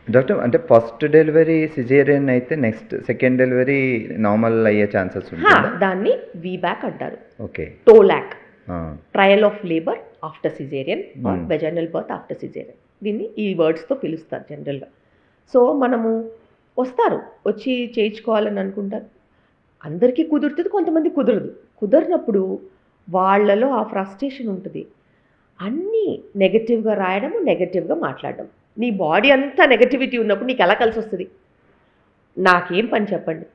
Doctor అంటే first delivery caesarean అయితే next second delivery normal అయ్యే ఛాన్సెస్ ఉంటుందా? దాన్ని వీబ్యాక్ అంటారు. Okay. TOLAC, trial of labour after caesarean or vaginal birth after caesarean, దీన్ని ఈ వర్డ్స్తో పిలుస్తారు జనరల్గా. సో మనము వస్తారు, వచ్చి చేయించుకోవాలని అనుకుంటారు. అందరికీ కుదురుతుంది, కొంతమంది కుదరదు. కుదరినప్పుడు వాళ్ళలో ఆ ఫ్రస్ట్రేషన్ ఉంటుంది. అన్నీ నెగటివ్గా రాయడము, నెగటివ్గా మాట్లాడడం. నీ బాడీ అంతా నెగటివిటీ ఉన్నప్పుడు నీకు ఎలా కలిసి వస్తుంది? నాకేం పని చెప్పండి,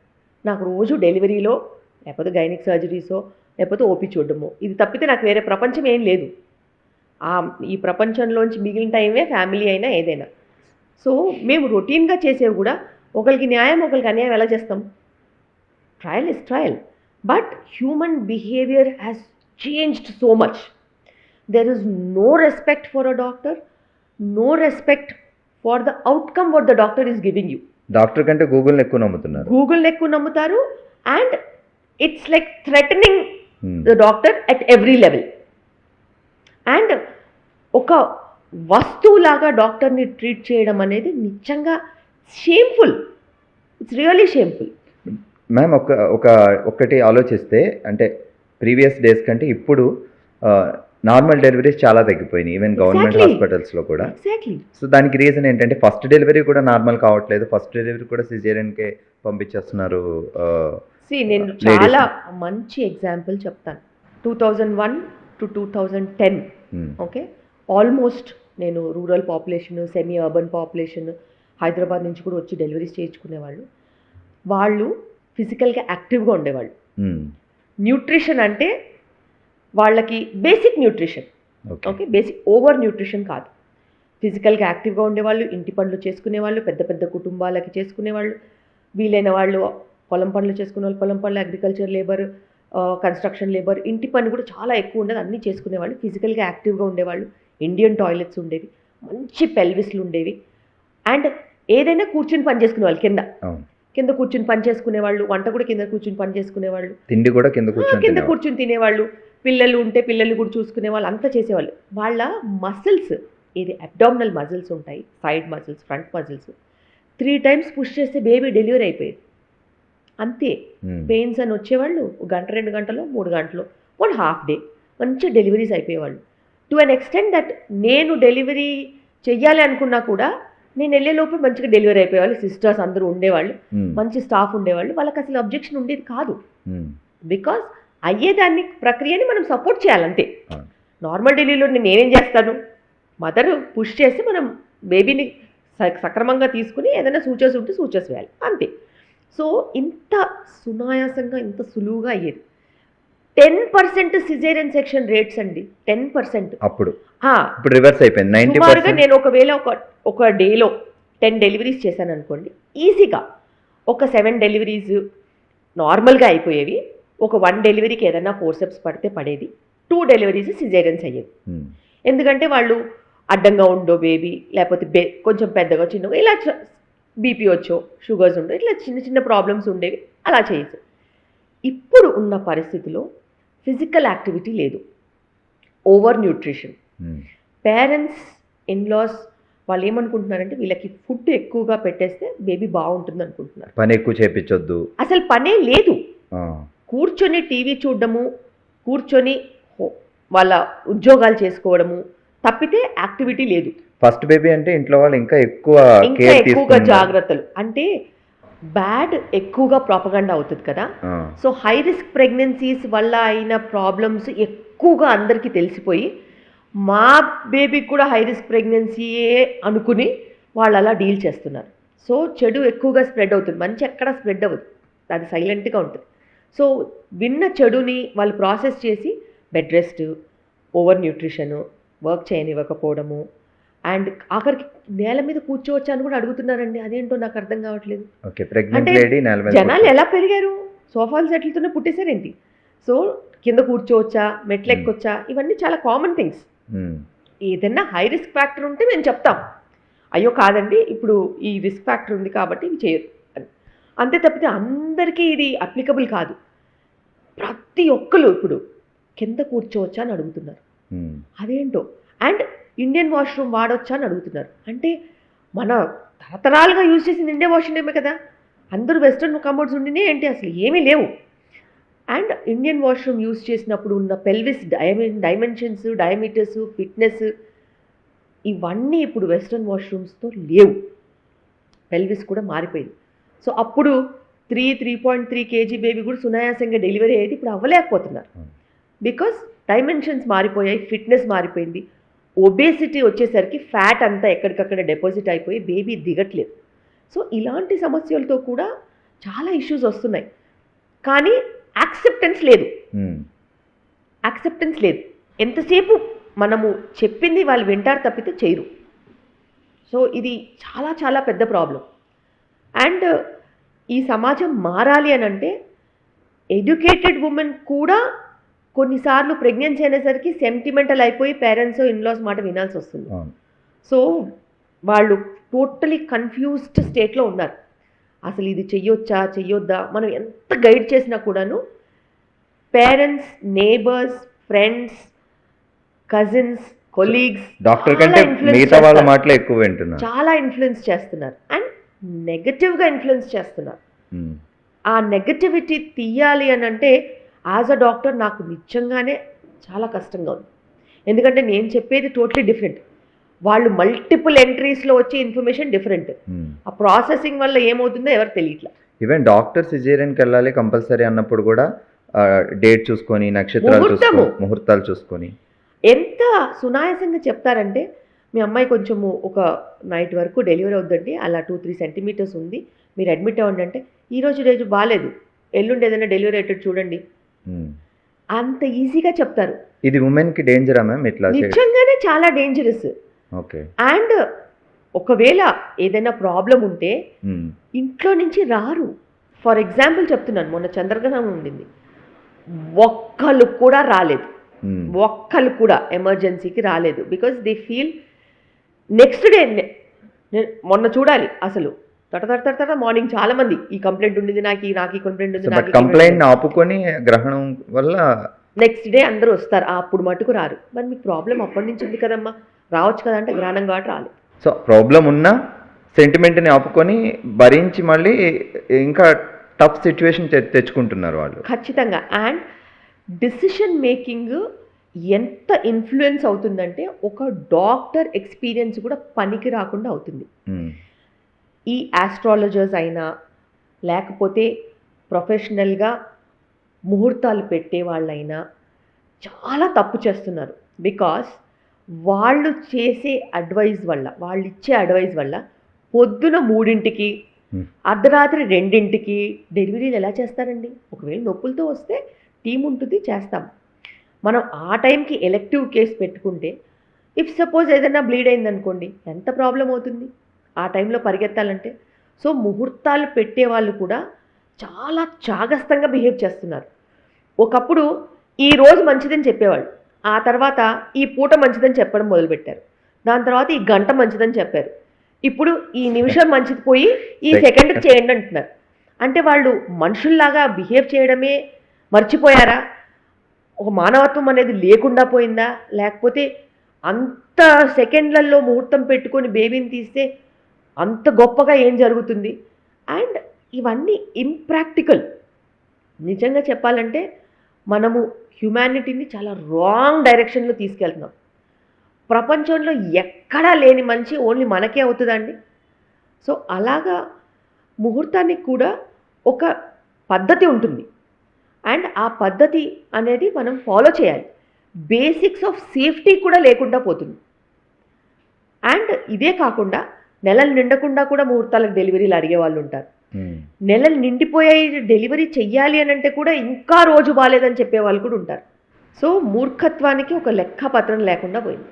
నాకు రోజు డెలివరీలో లేకపోతే గైనిక్ సర్జరీసో లేకపోతే ఓపీ చూడడము, ఇది తప్పితే నాకు వేరే ప్రపంచం ఏం లేదు. ఈ ప్రపంచంలోంచి మిగిలిన టైమే ఫ్యామిలీ అయినా ఏదైనా. సో మేము రొటీన్గా చేసేవి కూడా ఒకరికి న్యాయం ఒకరికి అన్యాయం ఎలా చేస్తాం? Trial is trial, but human behaviour has changed so much. There is no respect for a doctor, no respect for the outcome what the doctor is giving you. Doctor కంటే గూగుల్ని ఎక్కువ నమ్ముతున్నారు. గూగుల్ని ఎక్కువ నమ్ముతారు, and it's like threatening the doctor at every level. And ఒక వస్తువులాగా డాక్టర్ని ట్రీట్ చేయడం అనేది నిజంగా shameful. It's really shameful. Ma'am ఒకటి ఆలోచిస్తే అంటే ప్రీవియస్ డేస్ కంటే ఇప్పుడు నార్మల్ డెలివరీస్ చాలా తగ్గిపోయినాయి, ఈవెన్ గవర్నమెంట్ హాస్పిటల్స్లో కూడా. సో దానికి రీజన్ ఏంటంటే ఫస్ట్ డెలివరీ కూడా నార్మల్ కావట్లేదు, ఫస్ట్ డెలివరీ కూడా సిజేరియన్కే పంపించేస్తున్నారు. నేను చాలా మంచి ఎగ్జాంపుల్ చెప్తాను. 2001 to 2010, ఓకే, ఆల్మోస్ట్ నేను rural population, semi urban population, Hyderabad నుంచి కూడా వచ్చి డెలివరీస్ చేయించుకునేవాళ్ళు. వాళ్ళు ఫిజికల్గా యాక్టివ్గా ఉండేవాళ్ళు. న్యూట్రిషన్ అంటే వాళ్ళకి basic nutrition, okay, basic over nutrition కాదు. ఫిజికల్గా యాక్టివ్గా ఉండేవాళ్ళు, ఇంటి పనులు చేసుకునేవాళ్ళు, పెద్ద పెద్ద కుటుంబాలకి చేసుకునేవాళ్ళు, వీలైన వాళ్ళు పొలం పనులు చేసుకునే వాళ్ళు పొలం పనులు, అగ్రికల్చర్ లేబర్, కన్స్ట్రక్షన్ లేబర్, ఇంటి పని కూడా చాలా ఎక్కువ ఉండేది, అన్నీ చేసుకునేవాళ్ళు. ఫిజికల్గా యాక్టివ్గా ఉండేవాళ్ళు. ఇండియన్ టాయిలెట్స్ ఉండేవి, మంచి పెల్విస్లు ఉండేవి, అండ్ ఏదైనా కూర్చుని పని చేసుకునేవాళ్ళు. కింద కూర్చుని పని చేసుకునేవాళ్ళు, వంట కూడా కింద కూర్చుని పని చేసుకునేవాళ్ళు, తిండి కూడా కింద కూర్చుని తినేవాళ్ళు, పిల్లలు ఉంటే పిల్లలు కూడా చూసుకునేవాళ్ళు, అంతా చేసేవాళ్ళు. వాళ్ళ మసిల్స్, ఇది అబ్డామినల్ మజిల్స్ ఉంటాయి, side muscles, front muscles, 3 times push చేస్తే బేబీ డెలివరీ అయిపోయేది. అంతే. పెయిన్స్ అని వచ్చేవాళ్ళు 1 గంట 2 గంటలో 3 గంటలో 1/2 day మంచి డెలివరీస్ అయిపోయేవాళ్ళు. టు అన్ ఎక్స్టెంట్ దట్ నేను డెలివరీ చెయ్యాలి అనుకున్నా కూడా నేను వెళ్ళేలోపు మంచిగా డెలివరీ అయిపోయేవాళ్ళు. సిస్టర్స్ అందరూ ఉండేవాళ్ళు, మంచి స్టాఫ్ ఉండేవాళ్ళు. వాళ్ళకి అసలు అబ్జెక్షన్ ఉండేది కాదు, బికాస్ అయ్యేదాన్ని ప్రక్రియని మనం సపోర్ట్ చేయాలంతే. నార్మల్ డెలివరీలో నేనేం చేస్తాను, మదర్ పుష్ చేసి మనం బేబీని సక్రమంగా తీసుకుని ఏదైనా సూచర్స్ ఉంటే సూచర్స్ వేయాలి, అంతే. సో ఇంత సునాయాసంగా, ఇంత సులువుగా అయ్యేది. 10% సిజేరియన్ సెక్షన్ రేట్స్ అండి, 10%. అప్పుడు రివర్స్ అయిపోయింది. 90%. నేను ఒకవేళ ఒక డేలో 10 డెలివరీస్ చేశాను అనుకోండి, ఈజీగా ఒక 7 డెలివరీస్ నార్మల్గా అయిపోయేవి. ఒక 1 డెలివరీకి ఏదైనా ఫోర్సెప్స్ పడితే పడేది. 2 డెలివరీస్ సిజేరియన్స్ అయ్యేవి. ఎందుకంటే వాళ్ళు అడ్డంగా ఉండో బేబీ, లేకపోతే కొంచెం పెద్దగా చిన్నగా, ఇలా బీపీ వచ్చో, షుగర్స్ ఉండో, ఇట్లా చిన్న చిన్న ప్రాబ్లమ్స్ ఉండేవి, అలా చేయొచ్చు. ఇప్పుడు ఉన్న పరిస్థితిలో ఫిజికల్ యాక్టివిటీ లేదు, ఓవర్ న్యూట్రిషన్. పేరెంట్స్, ఇన్లాస్ వాళ్ళు ఏమనుకుంటున్నారంటే వీళ్ళకి ఫుడ్ ఎక్కువగా పెట్టేస్తే బేబీ బాగుంటుంది అనుకుంటున్నారు. పని ఎక్కువ చేయించొద్దు, అసలు పనే లేదు. కూర్చొని టీవీ చూడడము, కూర్చొని వాళ్ళ ఉద్యోగాలు చేసుకోవడము తప్పితే యాక్టివిటీ లేదు. ఫస్ట్ బేబీ అంటే ఇంట్లో వాళ్ళు ఇంకా ఎక్కువగా జాగ్రత్తలు, అంటే బ్యాడ్ ఎక్కువగా ప్రాపగండా అవుతుంది కదా. సో హై రిస్క్ ప్రెగ్నెన్సీస్ వల్ల అయిన ప్రాబ్లమ్స్ ఎక్కువగా అందరికీ తెలిసిపోయి మా బేబీకి కూడా హై రిస్క్ ప్రెగ్నెన్సీయే అనుకుని వాళ్ళు అలా డీల్ చేస్తున్నారు. సో చెడు ఎక్కువగా స్ప్రెడ్ అవుతుంది, మంచి ఎక్కడ స్ప్రెడ్ అవ్వదు, అది సైలెంట్గా ఉంటుంది. సో విన్న చెడుని వాళ్ళు ప్రాసెస్ చేసి bed rest, over nutrition, work చేయనివ్వకపోవడము, అండ్ ఆఖరికి నేల మీద కూర్చోవచ్చా అని కూడా అడుగుతున్నారండి. అదేంటో నాకు అర్థం కావట్లేదు. అంటే జనాలు ఎలా పెరిగారు, సోఫాలు సెటిల్తోనే పుట్టేశారేంటి? సో కింద కూర్చోవచ్చా, మెట్లు ఎక్కొచ్చా, ఇవన్నీ చాలా కామన్ థింగ్స్. ఏదన్నా హై రిస్క్ ఫ్యాక్టర్ ఉంటే మేము చెప్తాం, అయ్యో కాదండి ఇప్పుడు ఈ రిస్క్ ఫ్యాక్టర్ ఉంది కాబట్టి ఇవి చేయొద్దు అని. అంతే తప్పితే అందరికీ ఇది అప్లికబుల్ కాదు. ప్రతి ఒక్కరు ఇప్పుడు కింద కూర్చోవచ్చా అని అడుగుతున్నారు, అదేంటో. అండ్ ఇండియన్ వాష్రూమ్ వాడొచ్చా అని అడుగుతున్నారు. అంటే మన తరతరాలుగా యూజ్ చేసింది ఇండియా వాష్రూమే కదా, అందరూ వెస్ట్రన్ కమోడ్స్ ఉండినే ఏంటి, అసలు ఏమీ లేవు. అండ్ ఇండియన్ వాష్రూమ్ యూజ్ చేసినప్పుడు ఉన్న పెల్విస్ డైమెన్షన్స్, డయామీటర్స్, ఫిట్నెస్ ఇవన్నీ ఇప్పుడు వెస్ట్రన్ వాష్రూమ్స్తో లేవు. పెల్విస్ కూడా మారిపోయింది. సో అప్పుడు 3.3 kg బేబీ కూడా సునాయాసంగా డెలివరీ అయ్యేది, ఇప్పుడు అవ్వలేకపోతున్నారు. బికాస్ డైమెన్షన్స్ మారిపోయాయి, ఫిట్నెస్ మారిపోయింది. ఒబేసిటీ వచ్చేసరికి ఫ్యాట్ అంతా ఎక్కడికక్కడ డిపాజిట్ అయిపోయి బేబీ దిగట్లేదు. సో ఇలాంటి సమస్యలతో కూడా చాలా ఇష్యూస్ వస్తున్నాయి. కానీ యాక్సెప్టెన్స్ లేదు. యాక్సెప్టెన్స్ లేదు. ఎంతసేపు మనము చెప్పింది వాళ్ళు వింటారు తప్పితే చేయరు. సో ఇది చాలా చాలా పెద్ద ప్రాబ్లం. అండ్ ఈ సమాజం మారాలి అని అంటే ఎడ్యుకేటెడ్ ఉమెన్ కూడా కొన్నిసార్లు ప్రెగ్నెన్సీ అనేసరికి సెంటిమెంటల్ అయిపోయి పేరెంట్స్ ఇన్లాస్ మాట వినాల్సి వస్తుంది. సో వాళ్ళు టోటలీ కన్ఫ్యూజ్డ్ స్టేట్లో ఉన్నారు. అసలు ఇది చెయ్యొచ్చా చెయ్యొద్దా, మనం ఎంత గైడ్ చేసినా కూడాను parents, neighbours, friends, cousins, colleagues doctor కంటే మిగతా వాళ్ళ మాటలు ఎక్కువ వింటున్నారు, చాలా ఇన్ఫ్లుయెన్స్ చేస్తున్నారు అండ్ నెగటివ్గా ఇన్ఫ్లుయెన్స్ చేస్తున్నారు. ఆ నెగటివిటీ తీయాలి అని అంటే యాజ్ అ డాక్టర్ నాకు నిజంగానే చాలా కష్టంగా ఉంది. ఎందుకంటే నేను చెప్పేది టోటలీ డిఫరెంట్, వాళ్ళు మల్టిపుల్ ఎంట్రీస్లో వచ్చే ఇన్ఫర్మేషన్ డిఫరెంట్. ఆ ప్రాసెసింగ్ వల్ల ఏమవుతుందో ఎవరు తెలియట్లా. ఈవెన్ డాక్టర్ సిజేరియన్కి వెళ్ళాలి కంపల్సరీ అన్నప్పుడు కూడా డేట్ చూసుకొని, నక్షత్రాలు చూసుకొని, ముహూర్తాలు చూసుకొని ఎంత సునాయాసంగా చెప్తారంటే, మీ అమ్మాయి కొంచెము ఒక నైట్ వరకు డెలివరీ అవుద్దండి, అలా 2-3 సెంటీమీటర్స్ ఉంది, మీరు అడ్మిట్ అవ్వండి అంటే రోజు బాగాలేదు, ఎల్లుండి ఏదైనా డెలివరీ అయ్యేటట్టు చూడండి, అంత ఈజీగా చెప్తారు. ఇది ఉమెన్కి డేంజరా మ్యామ్? ఇట్లా నిజంగానే చాలా డేంజరస్. ఓకే. అండ్ ఒకవేళ ఏదైనా ప్రాబ్లం ఉంటే ఇంట్లో నుంచి రారు. ఫర్ ఎగ్జాంపుల్ చెప్తున్నాను, మొన్న చంద్రగ్రహణం ఉండింది, ఒక్కళ్ళు కూడా రాలేదు, ఒక్కళ్ళు కూడా ఎమర్జెన్సీకి రాలేదు. Because they feel next day మొన్న చూడాలి అసలు తట మార్నింగ్ చాలా మంది ఈ కంప్లైంట్ ఉండింది, నాకు ఈ కంప్లైంట్ ఉంది, కంప్లైంట్ ఆపుకొని గ్రహణం వల్ల నెక్స్ట్ డే అందరూ వస్తారు, అప్పుడు మటుకు రారు. మరి మీకు ప్రాబ్లం అప్పటి నుంచి ఉంది కదమ్మా, రావచ్చు కదా అంటే గ్రహణం కాబట్టి రాలేదు. సో ప్రాబ్లం ఉన్నా సెంటిమెంట్ని ఆపుకొని భరించి మళ్ళీ ఇంకా టఫ్ సిచ్యువేషన్ తెచ్చుకుంటున్నారు వాళ్ళు. ఖచ్చితంగా. అండ్ డిసిషన్ మేకింగ్ ఎంత ఇన్ఫ్లుయెన్స్ అవుతుందంటే ఒక డాక్టర్ ఎక్స్పీరియన్స్ కూడా పనికి రాకుండా అవుతుంది. ఈ ఆస్ట్రాలజర్స్ అయినా లేకపోతే ప్రొఫెషనల్గా ముహూర్తాలు పెట్టే వాళ్ళైనా చాలా తప్పు చేస్తున్నారు. బికాస్ వాళ్ళు చేసే అడ్వైజ్ వల్ల, వాళ్ళు ఇచ్చే అడ్వైజ్ వల్ల పొద్దున 3ంటికి అర్ధరాత్రి 2ంటికి డెలివరీలు ఎలా చేస్తారండి? ఒకవేళ నొప్పులతో వస్తే టీం ఉంటుంది, చేస్తాం. మనం ఆ టైంకి ఎలెక్టివ్ కేసు పెట్టుకుంటే ఇఫ్ సపోజ్ ఏదైనా బ్లీడ్ అయిందనుకోండి, ఎంత ప్రాబ్లం అవుతుంది ఆ టైంలో పరిగెత్తాలంటే. సో ముహూర్తాలు పెట్టే వాళ్ళు కూడా చాలా చాగస్తంగా బిహేవ్ చేస్తున్నారు. ఒకప్పుడు ఈ రోజు మంచిదని చెప్పేవాళ్ళు, ఆ తర్వాత ఈ పూట మంచిదని చెప్పడం మొదలుపెట్టారు, దాని తర్వాత ఈ గంట మంచిదని చెప్పారు, ఇప్పుడు ఈ నిమిషం మంచిది పోయి ఈ సెకండ్కి చేయండి అంటున్నారు. అంటే వాళ్ళు మనుషుల్లాగా బిహేవ్ చేయడమే మర్చిపోయారా? ఒక మానవత్వం అనేది లేకుండా పోయిందా? లేకపోతే అంత సెకండ్లలో ముహూర్తం పెట్టుకొని బేబీని తీస్తే అంత గొప్పగా ఏం జరుగుతుంది? అండ్ ఇవన్నీ ఇంప్రాక్టికల్. నిజంగా చెప్పాలంటే మనము హ్యుమానిటీని చాలా రాంగ్ డైరెక్షన్లో తీసుకెళ్తున్నాం. ప్రపంచంలో ఎక్కడా లేని మంచి ఓన్లీ మనకే అవుతుందండి. సో అలాగా ముహూర్తానికి కూడా ఒక పద్ధతి ఉంటుంది అండ్ ఆ పద్ధతి అనేది మనం ఫాలో చేయాలి. బేసిక్స్ ఆఫ్ సేఫ్టీ కూడా లేకుండా పోతుంది. అండ్ ఇదే కాకుండా నెలలు నిండకుండా కూడా ముహూర్తాలకు డెలివరీలు అడిగే వాళ్ళు ఉంటారు. నెలలు నిండిపోయాయి డెలివరీ చెయ్యాలి అని అంటే కూడా ఇంకా రోజు బాగాలేదని చెప్పే వాళ్ళు కూడా ఉంటారు. సో మూర్ఖత్వానికి ఒక లెక్కపత్రం లేకుండా పోయింది.